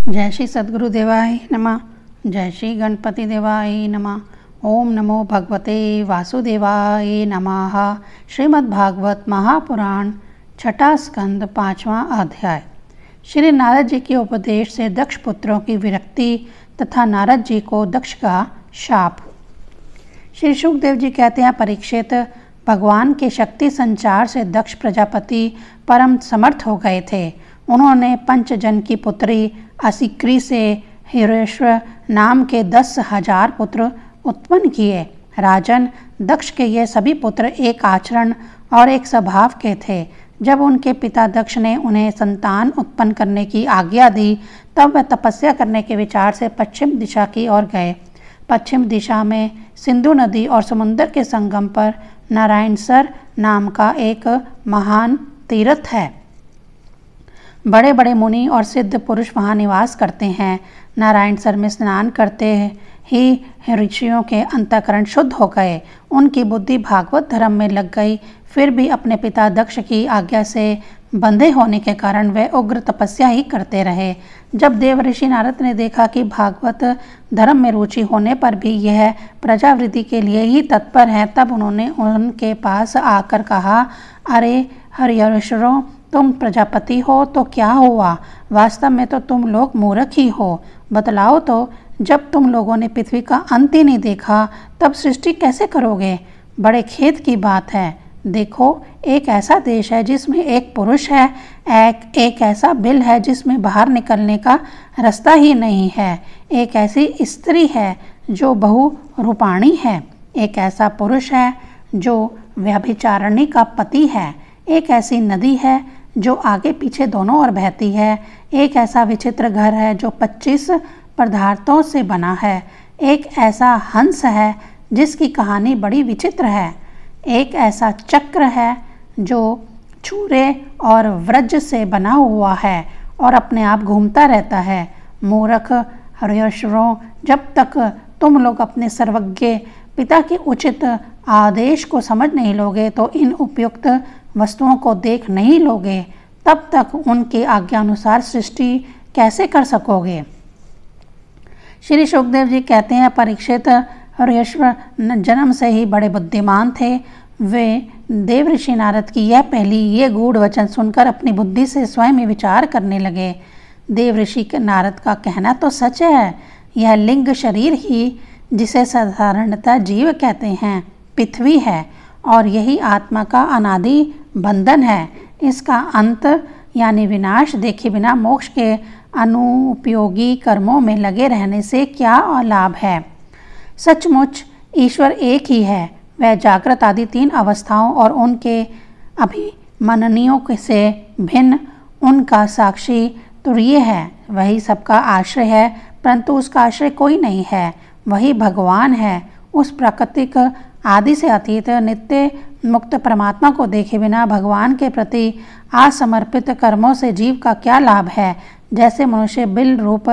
जय श्री सद्गुरु देवाय नमः। जय श्री गणपति देवाय नमः। ओम नमो भगवते वासुदेवाय नमः। श्रीमद् भागवत महापुराण छठा स्कंद पांचवा अध्याय। श्री नारद जी के उपदेश से दक्ष पुत्रों की विरक्ति तथा नारद जी को दक्ष का शाप। श्री सुखदेव जी कहते हैं, परीक्षित, भगवान के शक्ति संचार से दक्ष प्रजापति परम समर्थ हो गए थे। उन्होंने पंचजन की पुत्री असिक्री से हिरेश्वर नाम के 10,000 पुत्र उत्पन्न किए। राजन, दक्ष के ये सभी पुत्र एक आचरण और एक स्वभाव के थे। जब उनके पिता दक्ष ने उन्हें संतान उत्पन्न करने की आज्ञा दी, तब वह तपस्या करने के विचार से पश्चिम दिशा की ओर गए। पश्चिम दिशा में सिंधु नदी और समुद्र के संगम पर नारायणसर नाम का एक महान तीर्थ है। बड़े बड़े मुनि और सिद्ध पुरुष वहाँ निवास करते हैं। नारायणसर में स्नान करते ही ऋषियों के अंतःकरण शुद्ध हो गए। उनकी बुद्धि भागवत धर्म में लग गई। फिर भी अपने पिता दक्ष की आज्ञा से बंधे होने के कारण वे उग्र तपस्या ही करते रहे। जब देवऋषि नारद ने देखा कि भागवत धर्म में रुचि होने पर भी यह प्रजावृत्ति के लिए ही तत्पर है, तब उन्होंने उनके पास आकर कहा, अरे हरिहरेश्वरों, तुम प्रजापति हो तो क्या हुआ? वास्तव में तो तुम लोग मूर्ख ही हो। बतलाओ तो, जब तुम लोगों ने पृथ्वी का अंत ही नहीं देखा, तब सृष्टि कैसे करोगे? बड़े खेद की बात है। देखो, एक ऐसा देश है जिसमें एक पुरुष है, एक ऐसा बिल है जिसमें बाहर निकलने का रास्ता ही नहीं है, एक ऐसी स्त्री है जो बहु रूपाणी है, एक ऐसा पुरुष है जो व्यभिचारिणी का पति है, एक ऐसी नदी है जो आगे पीछे दोनों ओर बहती है, एक ऐसा विचित्र घर है जो 25 पदार्थों से बना है, एक ऐसा हंस है जिसकी कहानी बड़ी विचित्र है, एक ऐसा चक्र है जो चूरे और वज्र से बना हुआ है और अपने आप घूमता रहता है। मूर्ख हरिहरेश्वरों, जब तक तुम लोग अपने सर्वज्ञ पिता के उचित आदेश को समझ नहीं लोगे तो इन उपयुक्त वस्तुओं को देख नहीं लोगे, तब तक उनके आज्ञानुसार सृष्टि कैसे कर सकोगे? श्री सुखदेव जी कहते हैं, परीक्षित, हरिहरेश्वर जन्म से ही बड़े बुद्धिमान थे। वे देवऋषि नारद की ये गूढ़ वचन सुनकर अपनी बुद्धि से स्वयं ही विचार करने लगे। देवऋषि नारद का कहना तो सच है। यह लिंग शरीर ही, जिसे साधारणतः जीव कहते हैं, पृथ्वी है और यही आत्मा का अनादि बंधन है। इसका अंत यानी विनाश देखे बिना मोक्ष के अनुपयोगी कर्मों में लगे रहने से क्या लाभ है? सचमुच ईश्वर एक ही है। वह जागृत आदि 3 अवस्थाओं और उनके अभिमननियों से भिन्न उनका साक्षी तुरीय है। वही सबका आश्रय है, परंतु उसका आश्रय कोई नहीं है। वही भगवान है। उस प्राकृतिक आदि से अतीत नित्य मुक्त परमात्मा को देखे बिना भगवान के प्रति असमर्पित कर्मों से जीव का क्या लाभ है? जैसे मनुष्य बिल रूप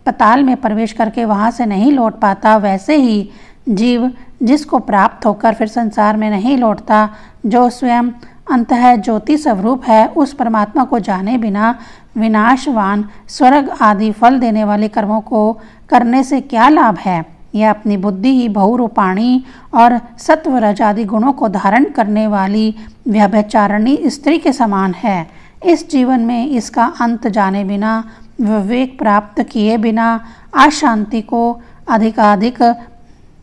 पताल में प्रवेश करके वहां से नहीं लौट पाता, वैसे ही जीव जिसको प्राप्त होकर फिर संसार में नहीं लौटता, जो स्वयं अंतः ज्योति स्वरूप है, उस परमात्मा को जाने बिना विनाशवान स्वर्ग आदि फल देने वाले कर्मों को करने से क्या लाभ है? यह अपनी बुद्धि ही बहुरूपाणी और सत्व रज आदि गुणों को धारण करने वाली व्यभिचारिणी स्त्री के समान है। इस जीवन में इसका अंत जाने बिना, विवेक प्राप्त किए बिना अशांति को अधिकाधिक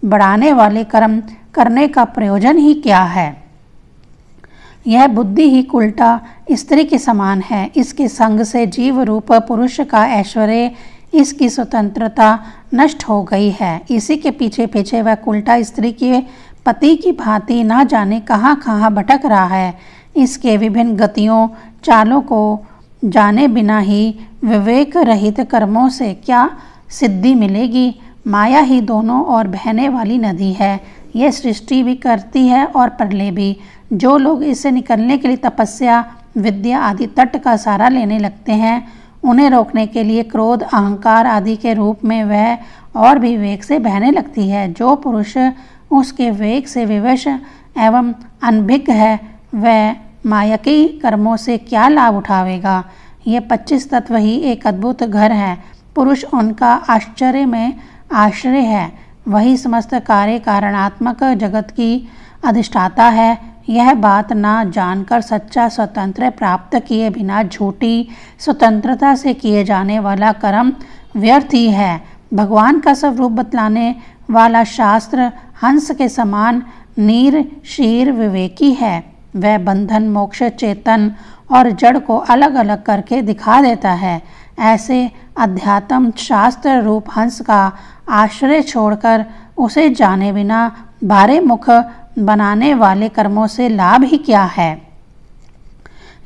बढ़ाने वाले कर्म करने का प्रयोजन ही क्या है? यह बुद्धि ही उल्टा स्त्री के समान है। इसके संग से जीव रूप पुरुष का ऐश्वर्य, इसकी स्वतंत्रता नष्ट हो गई है। इसी के पीछे पीछे वह उल्टा स्त्री के पति की भांति ना जाने कहाँ कहाँ भटक रहा है। इसके विभिन्न गतियों चालों को जाने बिना ही विवेक रहित कर्मों से क्या सिद्धि मिलेगी? माया ही दोनों ओर बहने वाली नदी है। यह सृष्टि भी करती है और प्रलय भी। जो लोग इससे निकलने के लिए तपस्या, विद्या आदि तट का सहारा लेने लगते हैं, उन्हें रोकने के लिए क्रोध, अहंकार आदि के रूप में वह और भी वेग से बहने लगती है। जो पुरुष उसके वेग से विवश एवं अनभिज्ञ है, वह मायकी कर्मों से क्या लाभ उठावेगा? ये 25 तत्व ही एक अद्भुत घर है। पुरुष उनका आश्चर्य में आश्रय है। वही समस्त कार्य कारणात्मक जगत की अधिष्ठाता है। यह बात ना जानकर सच्चा स्वतंत्र प्राप्त किए बिना झूठी स्वतंत्रता से किए जाने वाला कर्म व्यर्थ ही है। भगवान का स्वरूप बतलाने वाला शास्त्र हंस के समान नीर शीर विवेकी है। वह बंधन मोक्ष चेतन और जड़ को अलग अलग करके दिखा देता है। ऐसे अध्यात्म शास्त्र रूप हंस का आश्रय छोड़कर उसे जाने बिना भारे मुख बनाने वाले कर्मों से लाभ ही क्या है।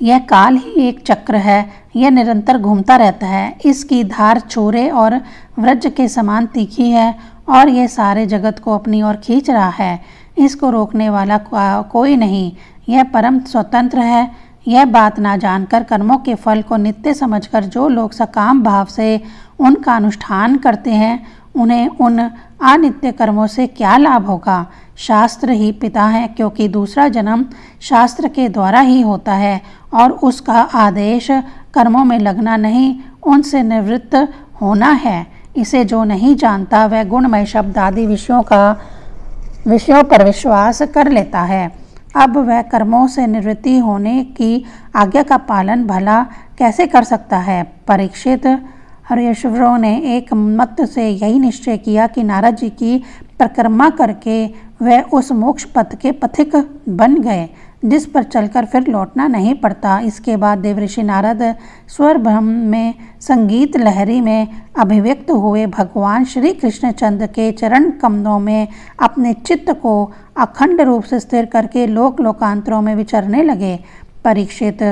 यह काल ही एक चक्र है। यह निरंतर घूमता रहता है। इसकी धार छोरे और वज्र के समान तीखी है और यह सारे जगत को अपनी ओर खींच रहा है। इसको रोकने वाला कोई नहीं। यह परम स्वतंत्र है। यह बात ना जानकर कर्मों के फल को नित्य समझकर जो लोग सकाम भाव से उनका अनुष्ठान करते हैं, उन्हें उन अनित्य कर्मों से क्या लाभ होगा। शास्त्र ही पिता है, क्योंकि दूसरा जन्म शास्त्र के द्वारा ही होता है और उसका आदेश कर्मों में लगना नहीं, उनसे निवृत्त होना है। इसे जो नहीं जानता वह गुणमय शब्द आदि विषयों पर विश्वास कर लेता है। अब वह कर्मों से निवृत्ति होने की आज्ञा का पालन भला कैसे कर सकता है। परीक्षित हर्षवरों ने एक मत से यही निश्चय किया कि नारद जी की परिक्रमा करके वह उस मोक्ष पथ के पथिक बन गए, जिस पर चलकर फिर लौटना नहीं पड़ता। इसके बाद देवऋषि नारद स्वर ब्रह्म में संगीत लहरी में अभिव्यक्त हुए भगवान श्री कृष्णचंद्र के चरण कमलों में अपने चित्त को अखंड रूप से स्थिर करके लोक लोकांतरों में विचरने लगे। परीक्षित,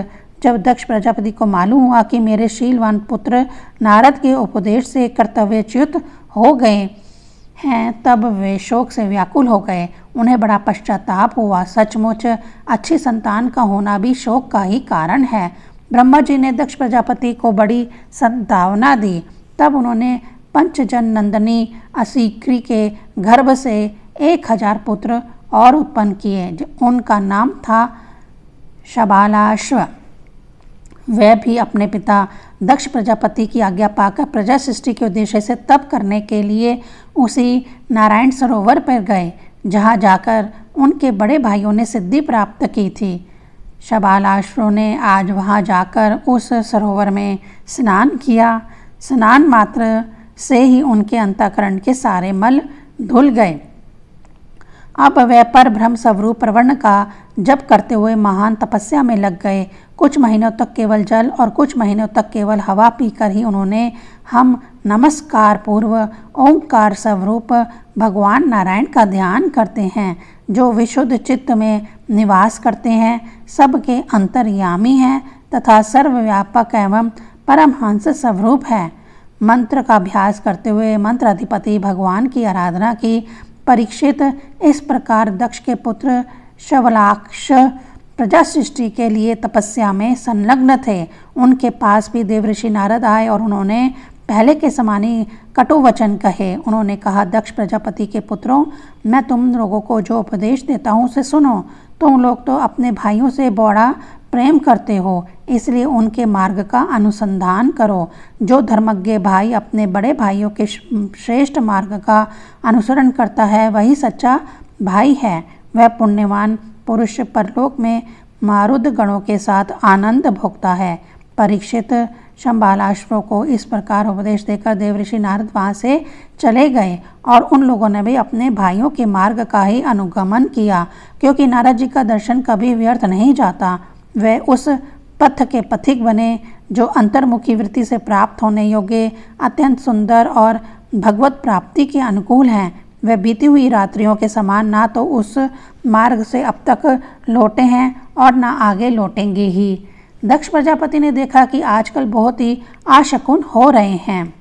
जब दक्ष प्रजापति को मालूम हुआ कि मेरे शीलवान पुत्र नारद के उपदेश से कर्तव्यच्युत हो गए हैं, तब वे शोक से व्याकुल हो गए। उन्हें बड़ा पश्चाताप हुआ। सचमुच अच्छी संतान का होना भी शोक का ही कारण है। ब्रह्मा जी ने दक्ष प्रजापति को बड़ी संतावना दी। तब उन्होंने पंचजन नंदनी असीक्री के गर्भ से 1000 पुत्र और उत्पन्न किए। उनका नाम था शबालाश्व। वह भी अपने पिता दक्ष प्रजापति की आज्ञा पाकर प्रजा सृष्टि के उद्देश्य से तप करने के लिए उसी नारायण सरोवर पर गए, जहाँ जाकर उनके बड़े भाइयों ने सिद्धि प्राप्त की थी। शबालाश्व ने आज वहाँ जाकर उस सरोवर में स्नान किया। स्नान मात्र से ही उनके अंतःकरण के सारे मल धुल गए। अब वह पर ब्रह्म स्वरूप प्रवर्ण का जप करते हुए महान तपस्या में लग गए। कुछ महीनों तक केवल जल और कुछ महीनों तक केवल हवा पीकर ही उन्होंने हम नमस्कार पूर्व ओंकार स्वरूप भगवान नारायण का ध्यान करते हैं, जो विशुद्ध चित्त में निवास करते हैं, सबके अंतर्यामी हैं तथा सर्वव्यापक एवं परमहंस स्वरूप है। मंत्र का अभ्यास करते हुए मंत्र अधिपति भगवान की आराधना की। परीक्षित, इस प्रकार दक्ष के पुत्र शबलाक्ष प्रजा सृष्टि के लिए तपस्या में संलग्न थे। उनके पास भी देवऋषि नारद आए और उन्होंने पहले के समान ही कटु वचन कहे। उन्होंने कहा, दक्ष प्रजापति के पुत्रों, मैं तुम लोगों को जो उपदेश देता हूँ उसे सुनो। तुम लोग तो अपने भाइयों से बड़ा प्रेम करते हो, इसलिए उनके मार्ग का अनुसंधान करो। जो धर्मज्ञ भाई अपने बड़े भाइयों के श्रेष्ठ मार्ग का अनुसरण करता है, वही सच्चा भाई है। वह पुण्यवान पुरुष परलोक में मारुद गणों के साथ आनंद भोगता है। परीक्षित, शंबालाश्व को इस प्रकार उपदेश देकर देवऋषि नारद वहाँ से चले गए और उन लोगों ने भी अपने भाइयों के मार्ग का ही अनुगमन किया, क्योंकि नारद जी का दर्शन कभी व्यर्थ नहीं जाता। वे उस पथ के पथिक बने जो अंतर्मुखी वृत्ति से प्राप्त होने योग्य, अत्यंत सुंदर और भगवत प्राप्ति के अनुकूल हैं। वे बीती हुई रात्रियों के समान ना तो उस मार्ग से अब तक लौटे हैं और ना आगे लौटेंगे ही। दक्ष प्रजापति ने देखा कि आजकल बहुत ही आशकुन हो रहे हैं।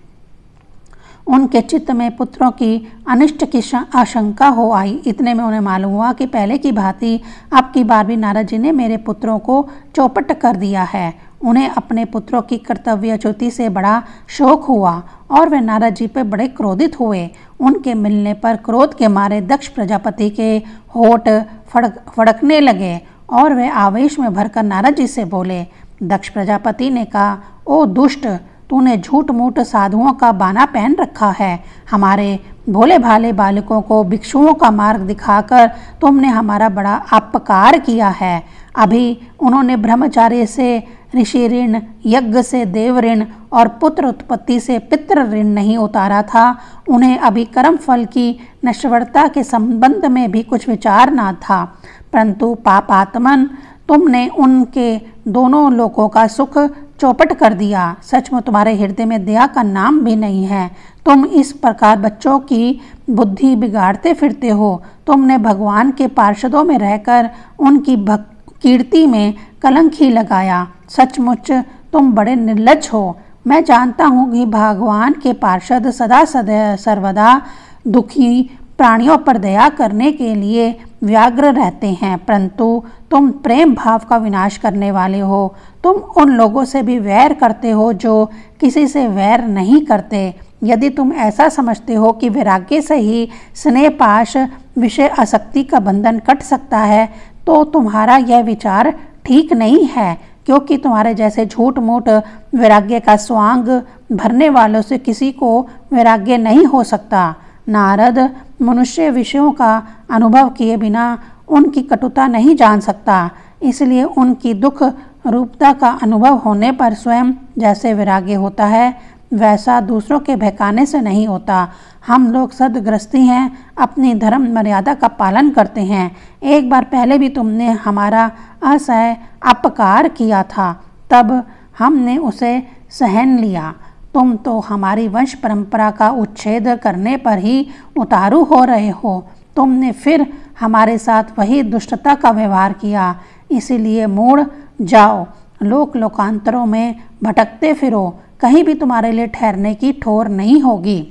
उनके चित्त में पुत्रों की अनिष्ट की आशंका हो आई। इतने में उन्हें मालूम हुआ कि पहले की भांति अब की बार भी नारद जी ने मेरे पुत्रों को चौपट कर दिया है। उन्हें अपने पुत्रों की कर्तव्यच्युति से बड़ा शोक हुआ और वे नारद जी पर बड़े क्रोधित हुए। उनके मिलने पर क्रोध के मारे दक्ष प्रजापति के होठ फड़कने लगे और वे आवेश में भरकर नारद जी से बोले। दक्ष प्रजापति ने कहा, ओ दुष्ट, तूने झूठ मूठ साधुओं का बाना पहन रखा है। हमारे भोले भाले बालकों को भिक्षुओं का मार्ग दिखाकर तुमने हमारा बड़ा अपकार किया है। अभी उन्होंने ब्रह्मचार्य से ऋषि ऋण, यज्ञ से देव ऋण और पुत्र उत्पत्ति से पितृ ऋण नहीं उतारा था। उन्हें अभी कर्म फल की नश्वरता के संबंध में भी कुछ विचार ना था, परंतु पापात्मन तुमने उनके दोनों लोकों का सुख चौपट कर दिया। सचमुच तुम्हारे हृदय में दया का नाम भी नहीं है। तुम इस प्रकार बच्चों की बुद्धि बिगाड़ते फिरते हो। तुमने भगवान के पार्षदों में रहकर उनकी कीर्ति में कलंक ही लगाया। सचमुच तुम बड़े निर्लज्ज हो। मैं जानता हूँ कि भगवान के पार्षद सदा सर्वदा दुखी प्राणियों पर दया करने के लिए व्यग्र रहते हैं, परंतु तुम प्रेम भाव का विनाश करने वाले हो। तुम उन लोगों से भी वैर करते हो जो किसी से वैर नहीं करते। यदि तुम ऐसा समझते हो कि वैराग्य से ही स्नेह पाश विषय आसक्ति का बंधन कट सकता है, तो तुम्हारा यह विचार ठीक नहीं है, क्योंकि तुम्हारे जैसे झूठ मूठ वैराग्य का स्वांग भरने वालों से किसी को वैराग्य नहीं हो सकता। नारद मनुष्य विषयों का अनुभव किए बिना उनकी कटुता नहीं जान सकता, इसलिए उनकी दुख रूपता का अनुभव होने पर स्वयं जैसे वैराग्य होता है, वैसा दूसरों के बहकाने से नहीं होता। हम लोग सद्गृहस्थी हैं, अपनी धर्म मर्यादा का पालन करते हैं। एक बार पहले भी तुमने हमारा असह्य अपकार किया था, तब हमने उसे सहन लिया। तुम तो हमारी वंश परंपरा का उच्छेद करने पर ही उतारू हो रहे हो। तुमने फिर हमारे साथ वही दुष्टता का व्यवहार किया, इसीलिए मुड़ जाओ, लोक लोकांतरों में भटकते फिरो, कहीं भी तुम्हारे लिए ठहरने की ठोर नहीं होगी।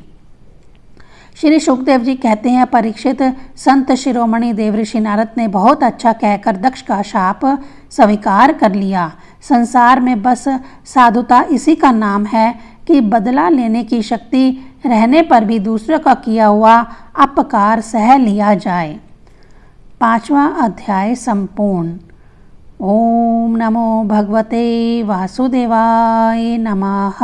श्री सुखदेव जी कहते हैं, परीक्षित, संत शिरोमणि देवऋषि नारद ने बहुत अच्छा कहकर दक्ष का शाप स्वीकार कर लिया। संसार में बस साधुता इसी का नाम है कि बदला लेने की शक्ति रहने पर भी दूसरों का किया हुआ अपकार सह लिया जाए। 5वां अध्याय संपूर्ण। ओम नमो भगवते वासुदेवाय नमः।